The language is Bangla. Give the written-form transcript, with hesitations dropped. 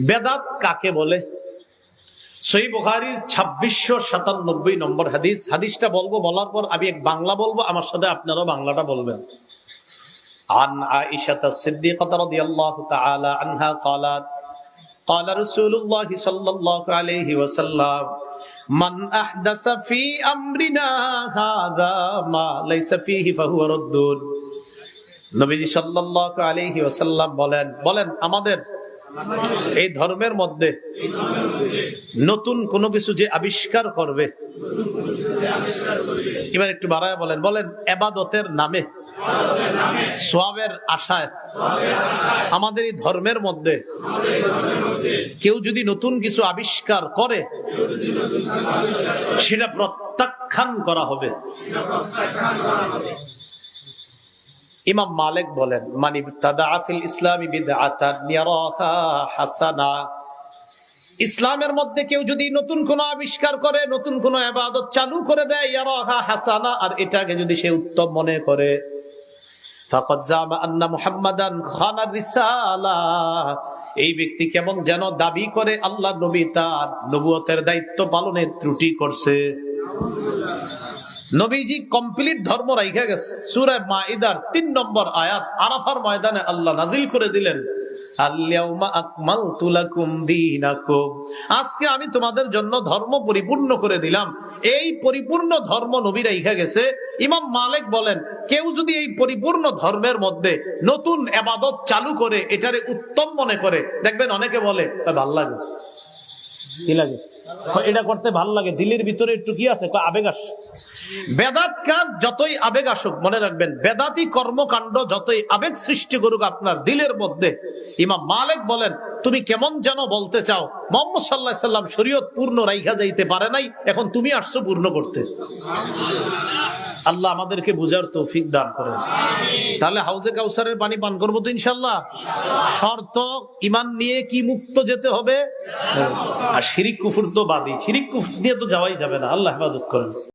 বেদাত কাকে বলে? সহিহ বুখারীর 2697 নম্বর হাদিস। হাদিসটা বলবো, বলার পর আমি এক বাংলা বলবো, আমার সাথে আপনারাও বাংলাটা বলবেন। আন আয়েশা সিদ্দিকাহ রাদিয়াল্লাহু তাআলা আনহা قالت قال رسول الله صلى الله عليه وسلم من احدث في امرنا هذا ما ليس فيه فهو رد। নবীজি সাল্লাল্লাহু আলাইহি ওয়াসাল্লাম বলেন আমাদের এই ধর্মের মধ্যে নতুন কোনো কিছু যে আবিষ্কার করবে, এবার একটু বাড়ায় বলেন ইবাদতের নামে, সওয়াবের আশায় আমাদের এই ধর্মের মধ্যে কেউ যদি নতুন কিছু আবিষ্কার করে, সেটা প্রত্যাখ্যান করা হবে। ইমাম মালিক বলেন, মান ইবতাদা ফিল ইসলামি বিদআতান ইয়ারাহা হাসানা। ইসলামের মধ্যে কেউ যদি নতুন কোন আবিষ্কার করে, নতুন কোন ইবাদত চালু করে দেয়, ইয়ারাহা হাসানা, আর এটাকে যদি সে উত্তম মনে করে, ফাকাদ জামা আন্না মুহাম্মাদান খানা রিসালা, এই ব্যক্তি কেমন যেন দাবি করে আল্লাহ নবী তার নবুয়তের দায়িত্ব পালনে ত্রুটি করছে। নবীজি কমপ্লিট ধর্ম রাইখা গেছে। সূরা মাইদার 3 নম্বর আয়াত আরাফার ময়দানে আল্লাহ নাজিল করে দিলেন, আল-ইয়াউমা আকমালতু লাকুম দীনাকুম, আজকে আমি তোমাদের জন্য ধর্ম পরিপূর্ণ করে দিলাম। এই পরিপূর্ণ ধর্ম নবী রাইখা গেছে। ইমাম মালিক বলেন, কেউ যদি এই পরিপূর্ণ ধর্মের মধ্যে নতুন ইবাদত চালু করে, এটারে উত্তম মনে করে, দেখবেন অনেকে বলে ভাল লাগে, কি লাগে, এটা করতে ভাল লাগে, দিলের ভিতরে একটু কি আছে, আবেগ আসে। বেদাত কাজ যতই আবেগ আসুক, মনে রাখবেন বেদাতি কর্মকাণ্ড যতই আবেগ সৃষ্টি করুক আপনার দিলের মধ্যে, ইমাম মালিক বলেন তুমি কেমন যেন বলতে চাও মুহাম্মদ সাল্লাল্লাহু আলাইহি সাল্লাম শরীয়ত পূর্ণ রাইখা যাইতে পারে নাই, এখন তুমি আসছো পূর্ণ করতে। আল্লাহ আমাদেরকে বুঝার তৌফিক দান করেন। তাহলে হাউজে কাউসারের পানি পান করবো তো ইনশাআল্লাহ। শর্ত ঈমান নিয়ে কি মুক্ত যেতে হবে, আর শিরিক কুফর তো বাদই, শিরিক কুফর নিয়ে তো যাওয়াই যাবে না। আল্লাহ হেফাজত করেন।